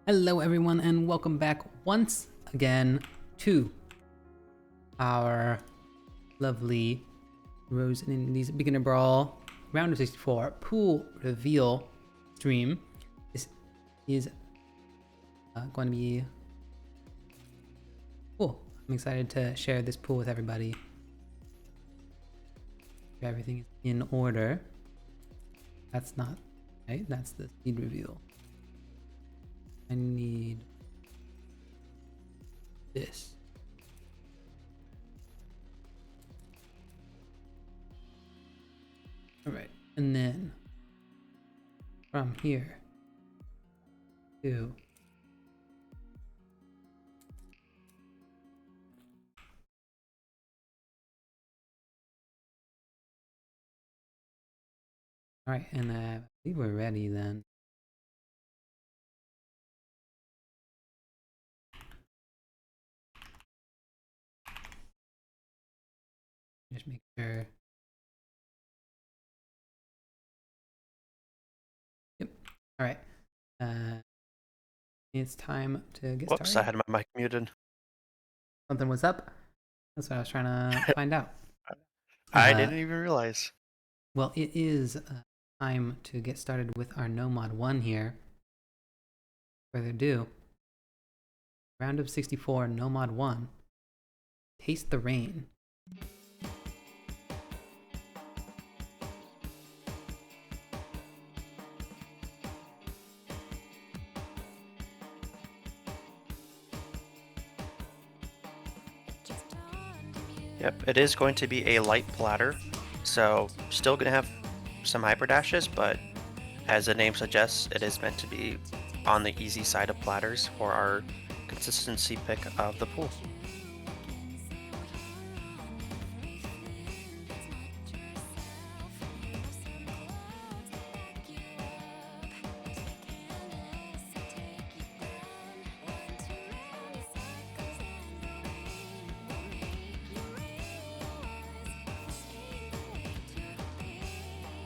Hello everyone and welcome back once again to our lovely Roze and Indy's Beginner Brawl Round of 64 pool reveal stream. This is going to be cool. I'm excited to share this pool with everybody. Everything is in order. That's not right, that's the speed reveal. I need this. All right, and then from here to all right, and I think we're ready then. Just make sure. Yep. All right. It's time to get Whoops, started. I had my mic muted. Something was up. That's what I was trying to find out. I didn't even realize. Well, it is time to get started with our No Mod 1 here. Further ado. Round of 64, No Mod 1. Taste the Rain. Yep, it is going to be a light platter, so still going to have some hyper dashes, but as the name suggests, it is meant to be on the easy side of platters for our consistency pick of the pool.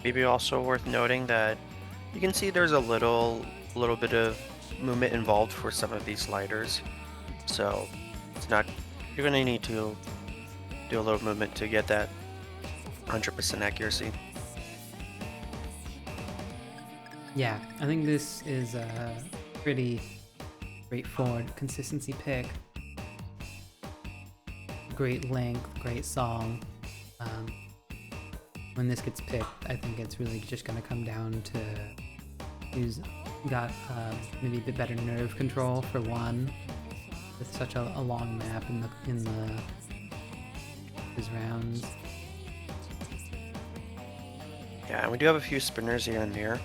Maybe also worth noting that you can see there's a little bit of movement involved for some of these sliders, so it's not, you're going to need to do a little movement to get that 100% accuracy. Yeah, I think this is a pretty straightforward consistency pick. Great length, great song. When this gets picked, I think it's really just going to come down to who's got maybe a bit better nerve control for one, with such a long map in his rounds. Yeah, and we do have a few spinners here and there.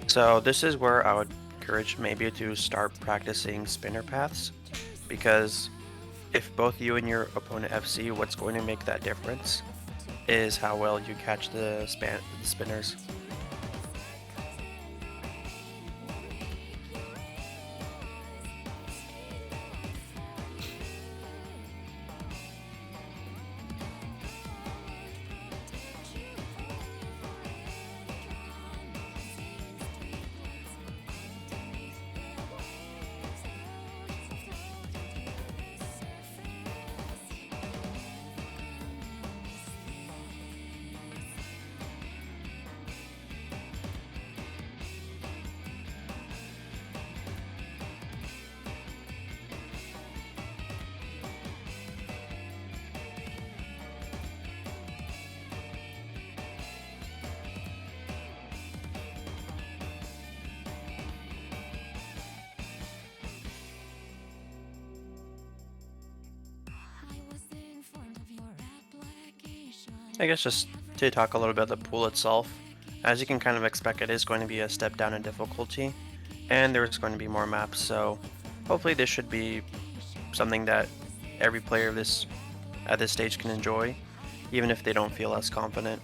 So this is where I would encourage maybe to start practicing spinner paths, because if both you and your opponent FC, what's going to make that difference is how well you catch the spinners. I guess just to talk a little bit about the pool itself, as you can kind of expect, it is going to be a step down in difficulty, and there's going to be more maps, so hopefully this should be something that every player at this stage can enjoy, even if they don't feel as confident.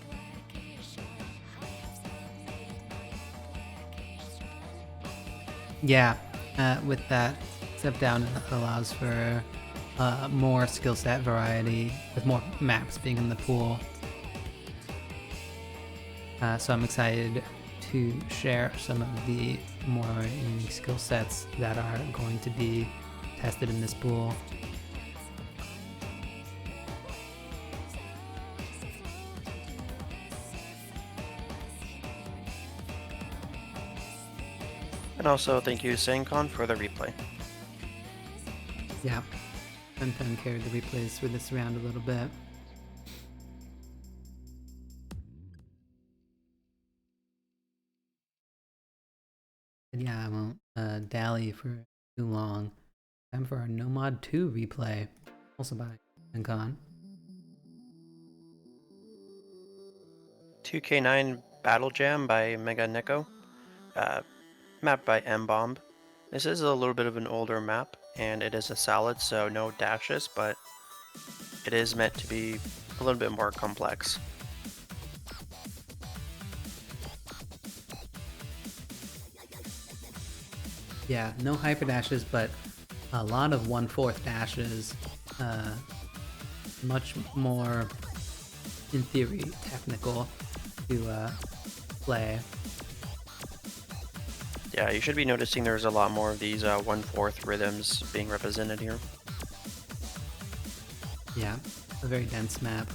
Yeah, with that step down, it allows for more skill set variety, with more maps being in the pool. So I'm excited to share some of the more unique skill sets that are going to be tested in this pool. And also thank you Sankon for the replay. Yeah, Fen carried the replays for this round a little bit. And yeah, I won't dally for too long. Time for our No Mod 2 replay, also by Fen. 2K9 Battle Jam by Mega Neko, map by M-Bomb. This is a little bit of an older map, and it is a salad, so no dashes, but it is meant to be a little bit more complex. Yeah, no hyper dashes, but a lot of 1/4 dashes. Much more, in theory, technical to play. Yeah, you should be noticing there's a lot more of these 1/4 rhythms being represented here. Yeah, a very dense map.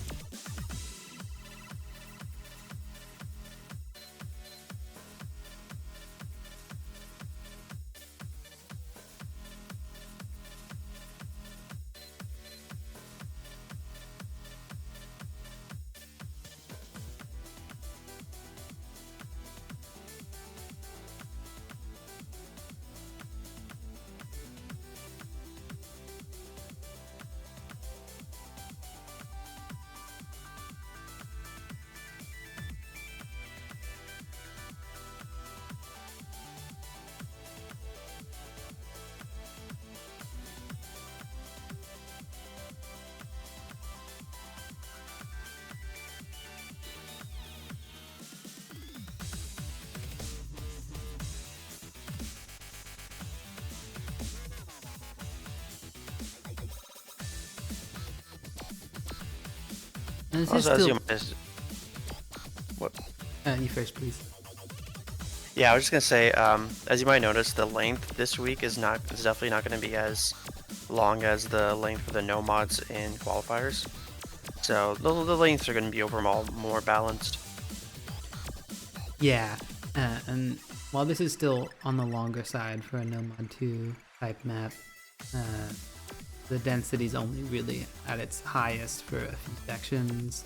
And this Also, is still... what? You first, please. Yeah, I was just gonna say, as you might notice, the length this week is definitely not going to be as long as the length for the no mods in qualifiers. So the lengths are going to be overall more balanced. Yeah, and while this is still on the longer side for a No Mod 2 type map, the density is only really at its highest for a few sections.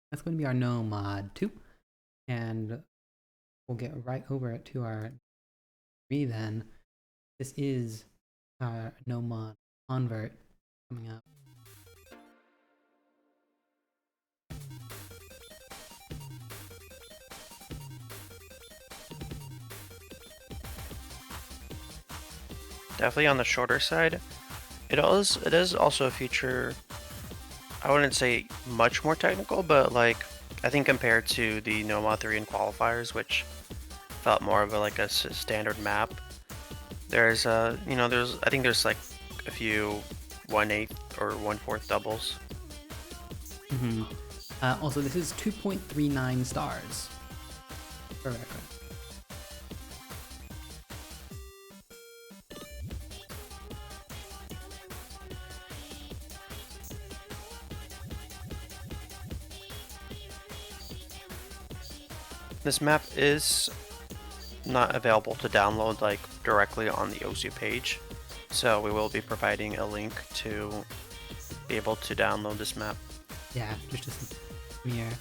That's going to be our No Mod 2, and we'll get right over it to our 3 then. This is our No Mod Convert coming up. Definitely on the shorter side. It is also a feature, I wouldn't say much more technical, but like I think compared to the No Mod 3 and qualifiers, which felt more of a standard map, there's I think there's like a few 1/8 or 1/4 doubles. Also, this is 2.39 stars for reference. This map is not available to download like directly on the OSU page, so we will be providing a link to be able to download this map. Yeah, just a mirror.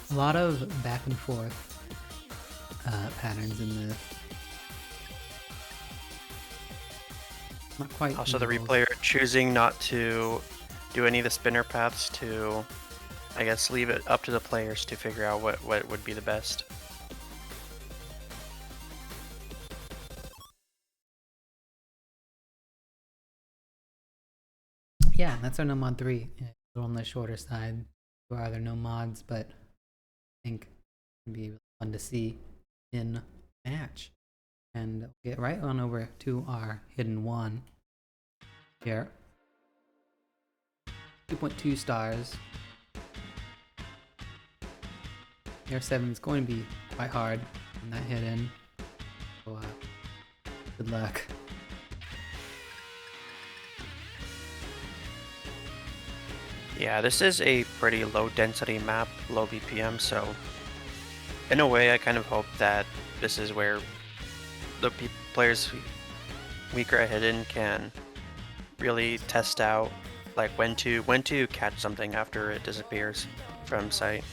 A lot of back and forth patterns in this. Not quite. Also, the equals. replayer choosing not to do any of the spinner paths to, I guess, leave it up to the players to figure out what would be the best. Yeah, that's our no mod 3. Yeah, we're on the shorter side. There are no mods, but I think it'd be fun to see in match. And get right on over to our hidden one here. 2.2 stars. Air 7 is going to be quite hard on that hidden. So, good luck. Yeah, this is a pretty low density map, low BPM, so in a way I kind of hope that this is where the players weaker at hidden can really test out like when to catch something after it disappears from sight.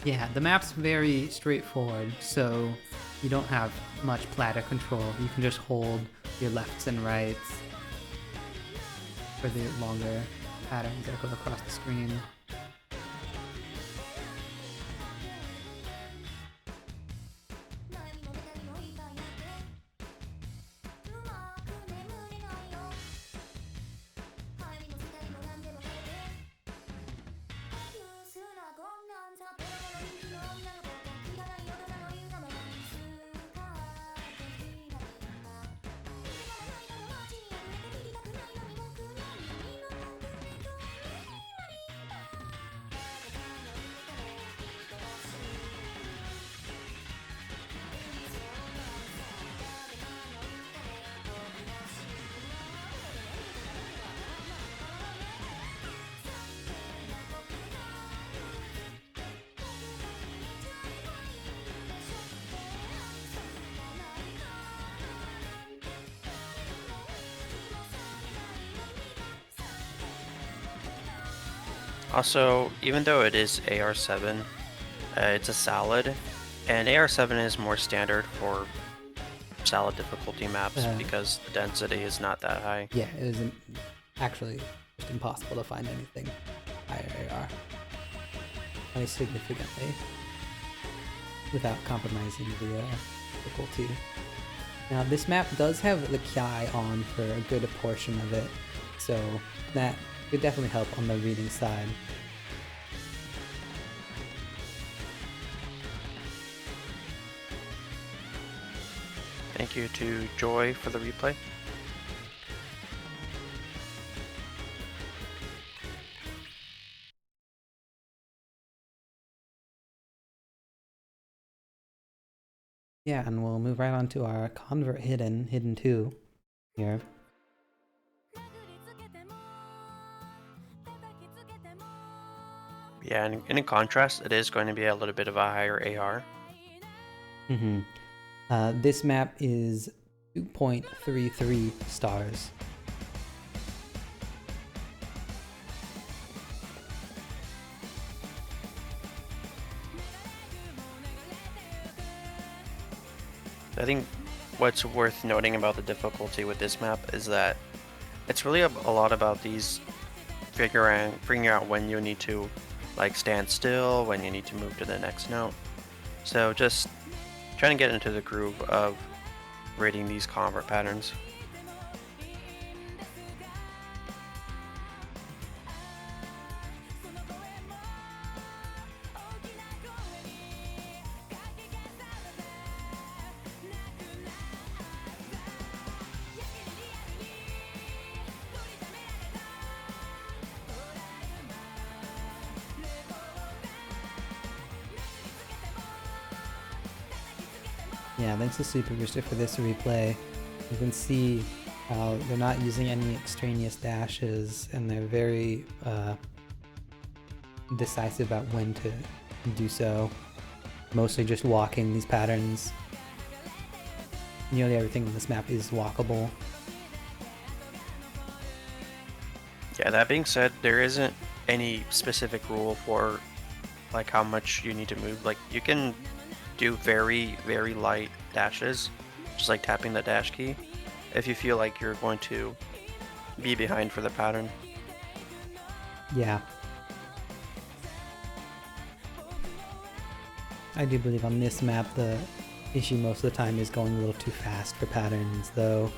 Yeah, the map's very straightforward, so you don't have much platter control. You can just hold your lefts and rights for the longer patterns that go across the screen. Also, even though it is AR7, it's a salad, and AR7 is more standard for salad difficulty maps because the density is not that high. Yeah, it isn't actually just impossible to find anything higher AR. Very significantly without compromising the difficulty. Now this map does have the Ki on for a good portion of it, so that could definitely help on the reading side. Thank you to Joy for the replay. Yeah, and we'll move right on to our convert hidden 2 here. Yeah, and in contrast, it is going to be a little bit of a higher AR. This map is 2.33 stars. I think what's worth noting about the difficulty with this map is that it's really a lot about these figuring out when you need to like stand still, when you need to move to the next note. So just trying to get into the groove of reading these convert patterns. Yeah, thanks to Super Booster for this replay. You can see how they're not using any extraneous dashes, and they're very decisive about when to do so. Mostly just walking these patterns. Nearly everything on this map is walkable. Yeah, that being said, there isn't any specific rule for like how much you need to move. Like you can do very, very light dashes, just like tapping the dash key, if you feel like you're going to be behind for the pattern. Yeah. I do believe on this map the issue most of the time is going a little too fast for patterns, though.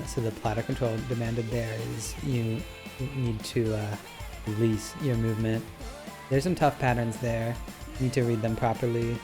So the platter control demanded there is you need to release your movement. There's some tough patterns there. You need to read them properly.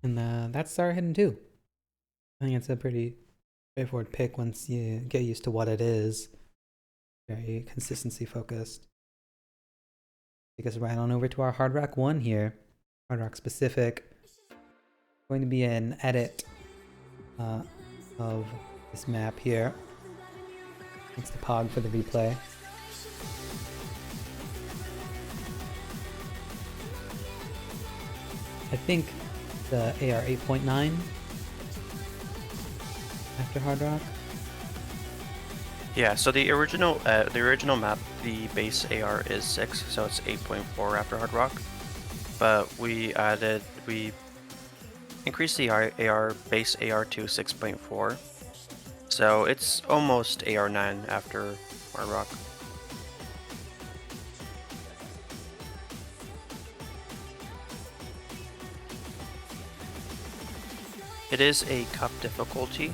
And that's our hidden 2. I think it's a pretty straightforward pick once you get used to what it is. Very consistency focused. Take us right on over to our Hard Rock 1 here. Hard Rock specific. Going to be an edit of this map here. Thanks to Pog for the replay. I think the AR 8.9 after Hard Rock. Yeah, so the original map, the base AR is 6, so it's 8.4 after Hard Rock. But we increased the AR base AR to 6.4, so it's almost AR 9 after Hard Rock. It is a cup difficulty,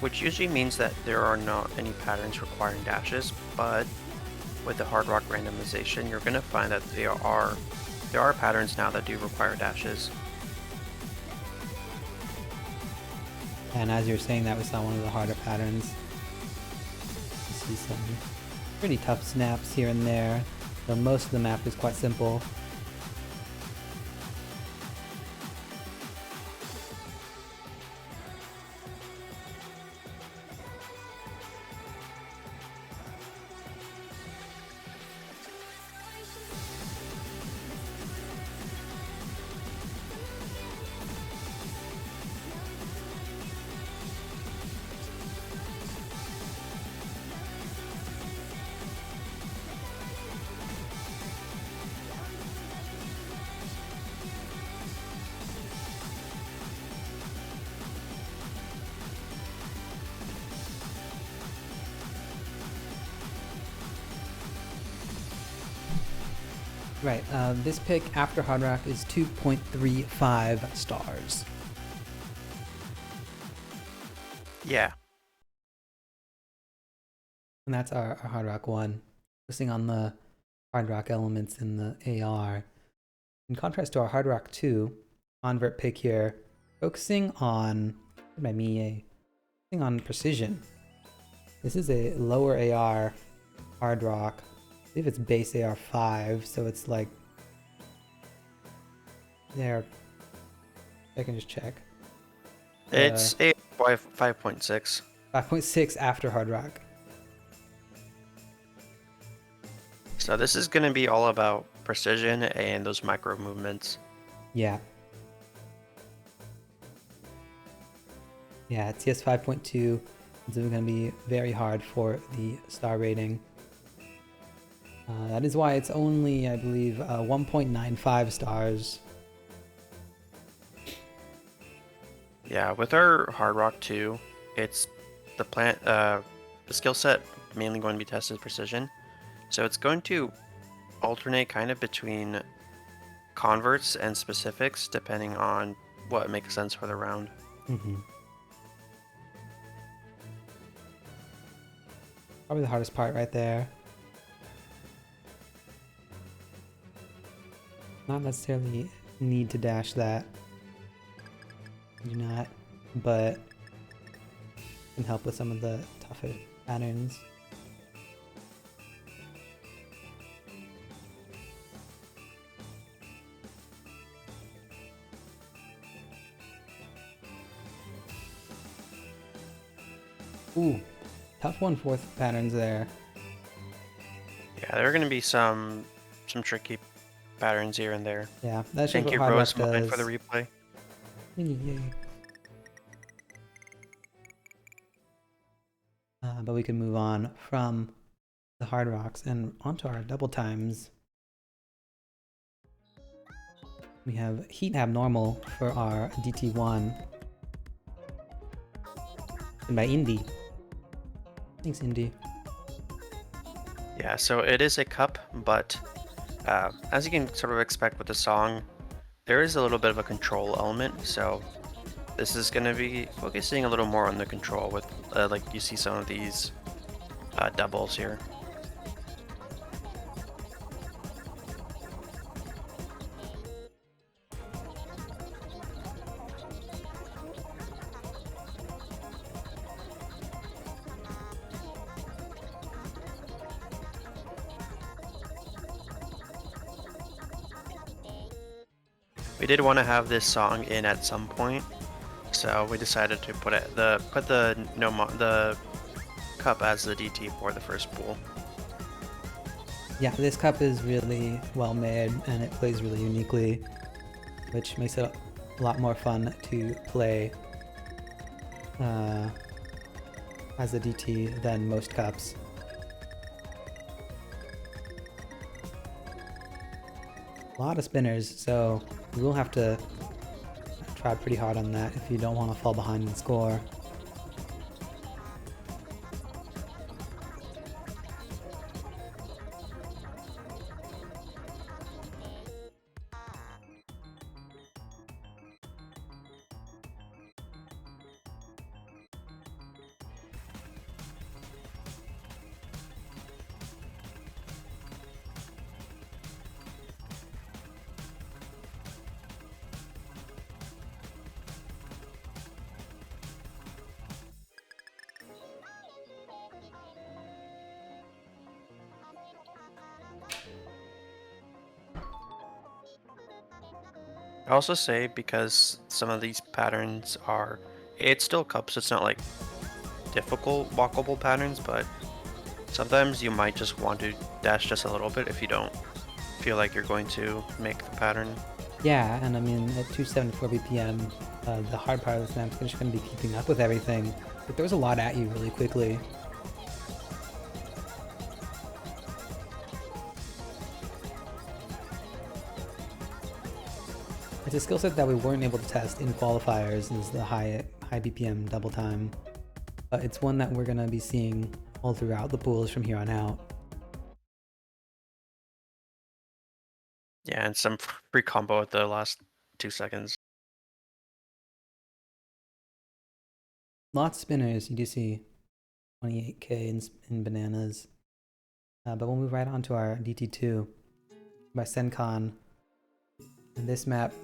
which usually means that there are not any patterns requiring dashes, but with the Hard Rock randomization, you're going to find that there are patterns now that do require dashes. And as you're saying, that was not one of the harder patterns. You see some pretty tough snaps here and there, though most of the map is quite simple. Right, this pick after Hard Rock is 2.35 stars. Yeah. And that's our Hard Rock 1, focusing on the Hard Rock elements in the AR. In contrast to our Hard Rock 2, convert pick here, focusing on, focusing on precision. This is a lower AR Hard Rock. I believe it's base AR 5, so it's like there. I can just check. It's a 5.6. 5.6 after Hard Rock. So this is going to be all about precision and those micro movements. Yeah. Yeah, TS 5.2 is going to be very hard for the star rating. That is why it's only, I believe, 1.95 stars. Yeah, with our Hard Rock 2, it's the skill set mainly going to be tested precision. So it's going to alternate kind of between converts and specifics depending on what makes sense for the round. Probably the hardest part right there. Not necessarily need to dash that. Do not, but can help with some of the tougher patterns. Ooh, tough 1/4 patterns there. Yeah, there are going to be some tricky patterns here and there. Yeah, that's just Thank what you, hard rock Rose Mine, does. for the replay. Yay. But we can move on from the hard rocks and onto our double times. We have Heat Abnormal for our DT1. And by Indy. Thanks, Indy. Yeah, so it is a cup, but as you can sort of expect with the song, there is a little bit of a control element, so this is going to be focusing a little more on the control with, like you see some of these doubles here. We did want to have this song in at some point, so we decided to put the cup as the DT for the first pool. Yeah, this cup is really well made and it plays really uniquely, which makes it a lot more fun to play as a DT than most cups. A lot of spinners, so you will have to try pretty hard on that if you don't want to fall behind in score. I also say because some of these patterns are, it's still cups, it's not like difficult walkable patterns, but sometimes you might just want to dash just a little bit if you don't feel like you're going to make the pattern. Yeah, and I mean, at 274 BPM, the hard part of this map is just going to be keeping up with everything. It throws a lot at you really quickly. It's a skill set that we weren't able to test in qualifiers, is the high BPM double time. But it's one that we're going to be seeing all throughout the pools from here on out. Yeah, and some free combo at the last 2 seconds. Lots of spinners, you do see 28k in bananas. But we'll move right on to our DT2 by Sencon. And this map,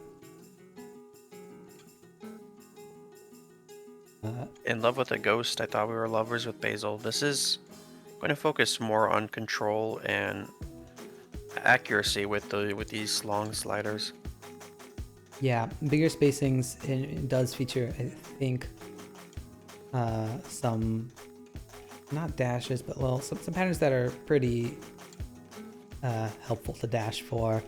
In love with a ghost, I thought we were lovers with Basil. This is going to focus more on control and accuracy with these long sliders. yeah, bigger spacings. It does feature, I think, some, not dashes, but well, some patterns that are pretty helpful to dash for.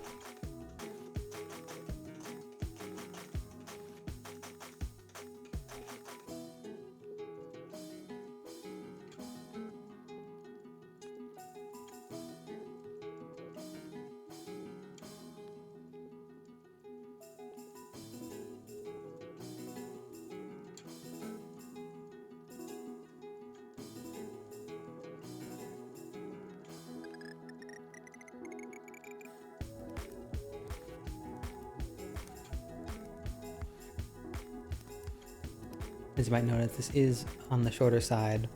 As you might notice, this is on the shorter side,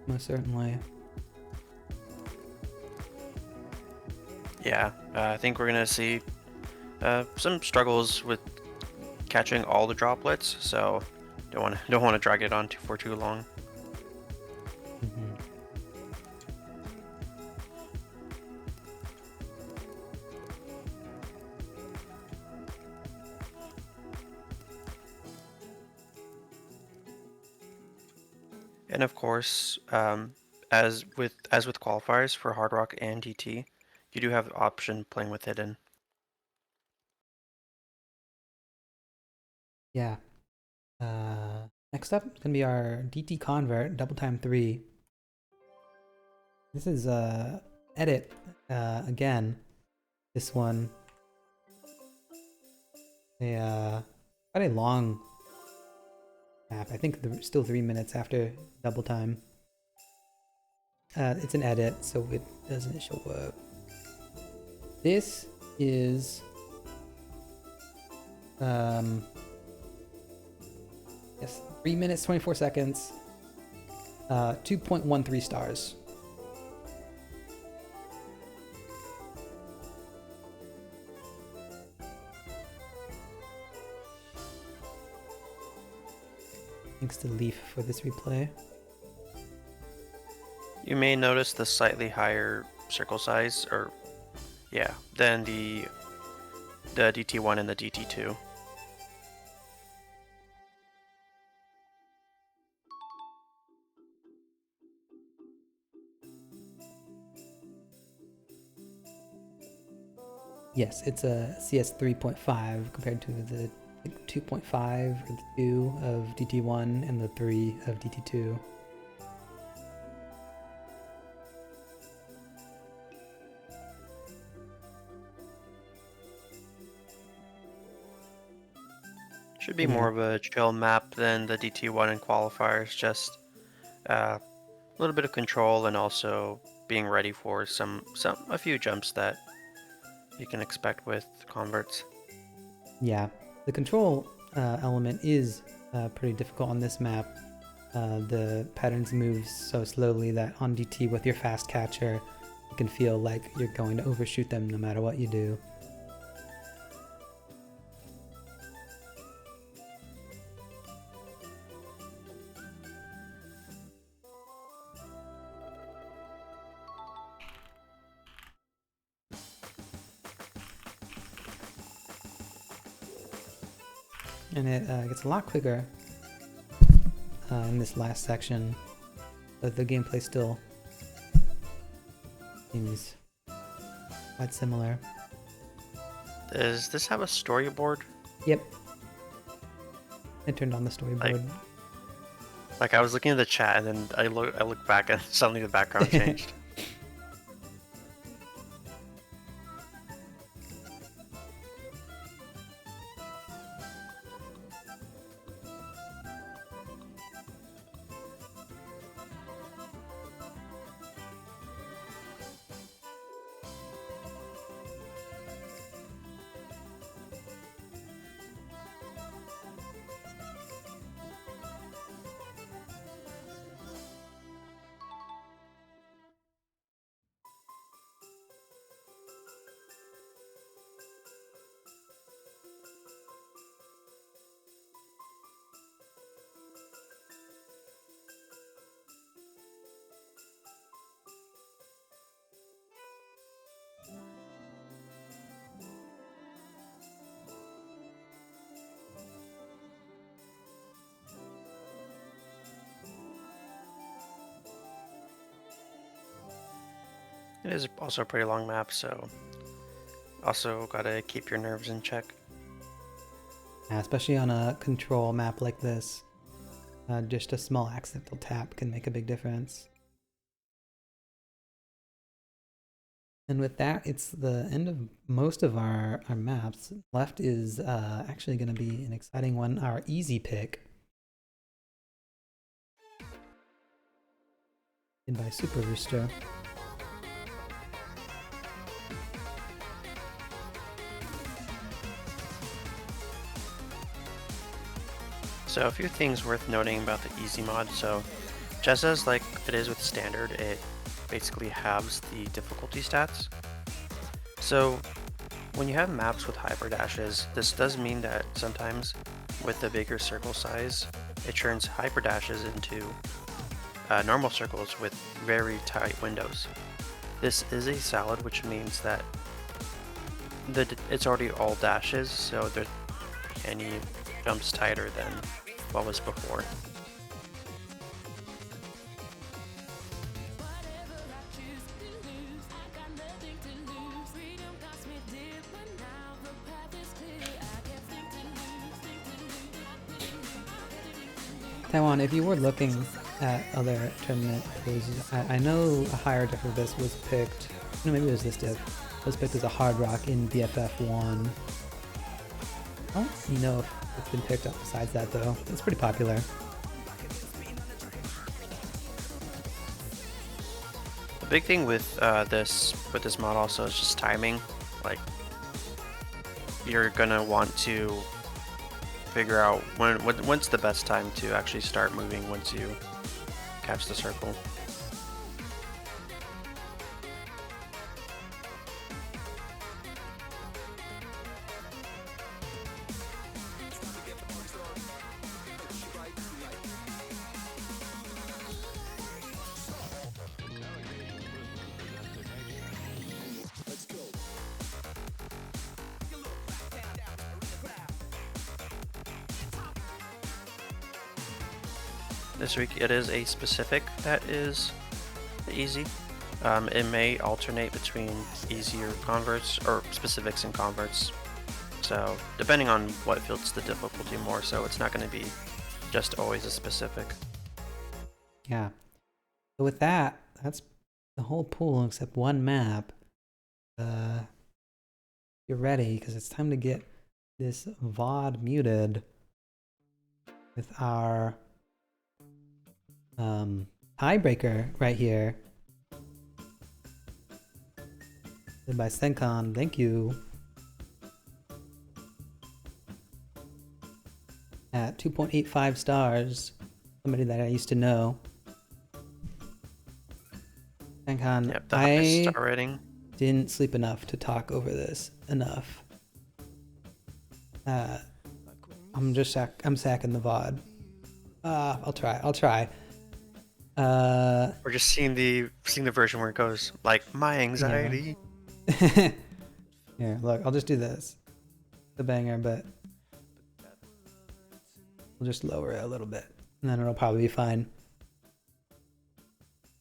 most certainly. Yeah, I think we're gonna see some struggles with catching all the droplets, so don't want to drag it on for too long. Mm-hmm. And of course, as with qualifiers for Hard Rock and DT, you do have the option playing with hidden. Yeah. Next up is gonna be our DT convert, double time 3. This is edit again. This one, quite a long map. I think still 3 minutes after double time. It's an edit, so it doesn't show up. This is yes, 3 minutes 24 seconds. 2.13 stars. Thanks to Leaf for this replay. You may notice the slightly higher circle size, or yeah, than the DT1 and the DT2. Yes, it's a CS 3.5 compared to the 2.5 or the 2 of DT1 and the 3 of DT2. Should be more of a chill map than the DT1 and qualifiers, just a little bit of control and also being ready for a few jumps that you can expect with converts. Yeah, the control element is pretty difficult on this map. The patterns move so slowly that on DT with your fast catcher, you can feel like you're going to overshoot them no matter what you do. And it gets a lot quicker in this last section, but the gameplay still seems quite similar. Does this have a storyboard? Yep. I turned on the storyboard. Like I was looking at the chat and then I look back and suddenly the background changed. It is also a pretty long map, so also gotta keep your nerves in check. Yeah, especially on a control map like this, just a small accidental tap can make a big difference. And with that, it's the end of most of our maps. Left is actually going to be an exciting one, our easy pick. Made by Super Rooster. So a few things worth noting about the easy mod. So just as like it is with standard, it basically halves the difficulty stats. So when you have maps with hyperdashes, this does mean that sometimes with the bigger circle size, it turns hyperdashes into normal circles with very tight windows. This is a salad, which means that it's already all dashes, so there any jumps tighter than what was before. Taiwan, if you were looking at other tournament pages, I know a higher diff of this was picked. No, maybe it was this diff. It was picked as a hard rock in BFF1. I don't know if it's been picked up besides that though. It's pretty popular. The big thing with this mod also is just timing. Like, you're gonna want to figure out when's the best time to actually start moving once you catch the circle. This week it is a specific that is easy. It may alternate between easier converts or specifics and converts. So depending on what fills the difficulty more, so it's not going to be just always a specific. Yeah. So with that, that's the whole pool except one map. You're ready because it's time to get this VOD muted with our tiebreaker right here. Led by Senkon, thank you. At 2.85 stars. Somebody that I used to know. Senkon, Yep, the highest star rating. Didn't sleep enough to talk over this enough. I'm sacking the VOD. I'll try. We're just seeing the version where it goes like my anxiety. Yeah. Here, look, I'll just do this. The banger, but we'll just lower it a little bit, and then it'll probably be fine.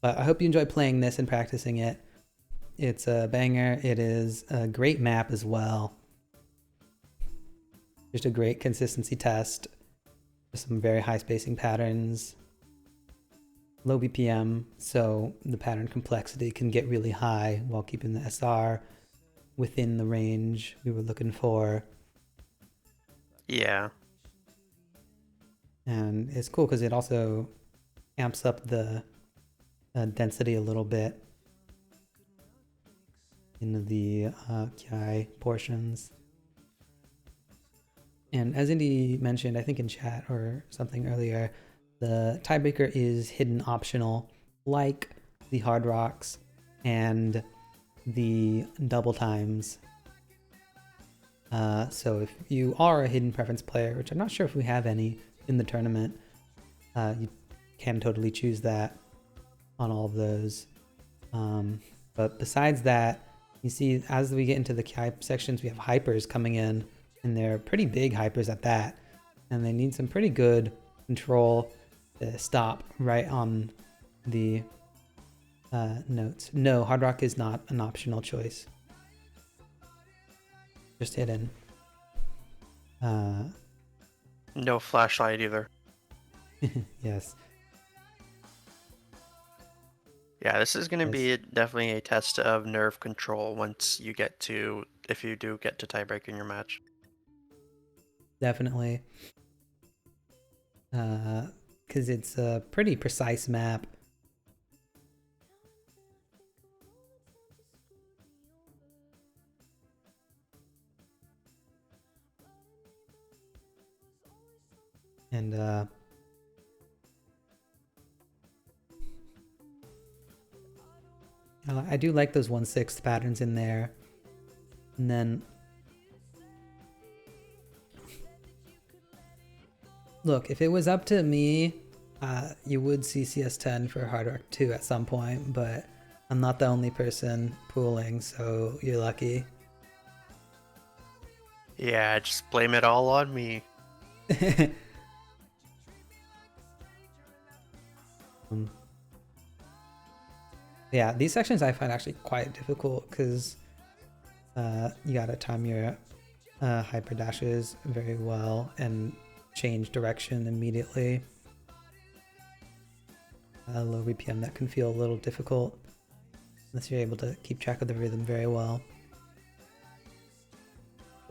But I hope you enjoy playing this and practicing it. It's a banger. It is a great map as well. Just a great consistency test. Just some very high spacing patterns. Low BPM, so the pattern complexity can get really high while keeping the SR within the range we were looking for. Yeah. And it's cool because it also amps up the density a little bit in the KI portions. And as Indy mentioned, I think in chat or something earlier, the tiebreaker is hidden optional, like the hard rocks and the double times. So if you are a hidden preference player, which I'm not sure if we have any in the tournament, you can totally choose that on all of those. But besides that, you see as we get into the KI sections, we have hypers coming in, and they're pretty big hypers at that. And they need some pretty good control to stop right on the notes. No, hard rock is not an optional choice. Just hidden. No flashlight either. Yes. Yeah, this is going to be definitely a test of nerve control once you get to, if you do get to tiebreak in your match. Definitely. Because it's a pretty precise map. And I do like those 1/6 patterns in there. And then look, if it was up to me, you would see CS10 for Hard Rock 2 at some point, but I'm not the only person pooling, so you're lucky. Yeah, just blame it all on me. Yeah, these sections I find actually quite difficult because you gotta time your hyper dashes very well and change direction immediately. Low BPM, that can feel a little difficult unless you're able to keep track of the rhythm very well.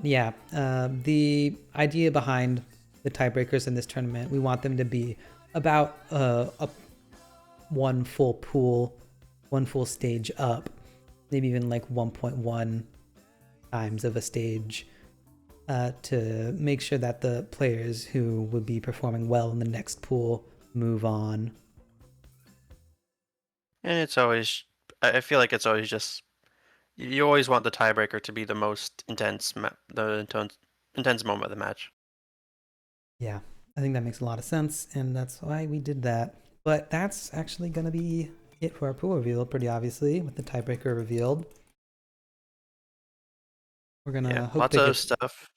Yeah, the idea behind the tiebreakers in this tournament, we want them to be about one full pool, one full stage up, maybe even like 1.1 times of a stage, to make sure that the players who would be performing well in the next pool move on. And it's always, I feel like it's always just, you always want the tiebreaker to be the most intense, intense moment of the match. Yeah, I think that makes a lot of sense, and that's why we did that. But that's actually going to be it for our pool reveal, pretty obviously, with the tiebreaker revealed. We're gonna hope lots to of get stuff.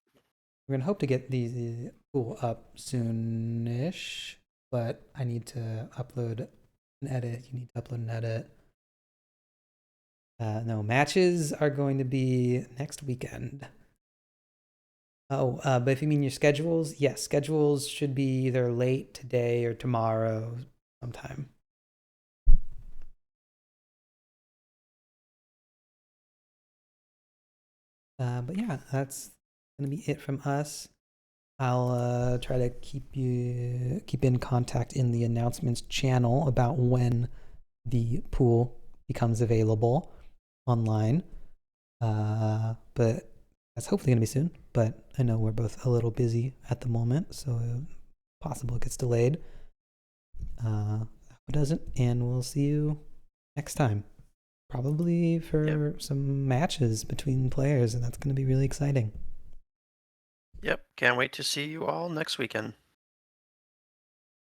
We're gonna hope to get the pool up soonish, but I need to upload an edit. You need to upload an edit. No, matches are going to be next weekend. Oh, but if you mean your schedules, yes, schedules should be either late today or tomorrow sometime. But yeah, that's gonna be it from us. I'll try to keep in contact in the announcements channel about when the pool becomes available online. But that's hopefully gonna be soon. But I know we're both a little busy at the moment, so possible it gets delayed. It doesn't, and we'll see you next time. Probably for some matches between players, and that's gonna be really exciting. Yep, can't wait to see you all next weekend.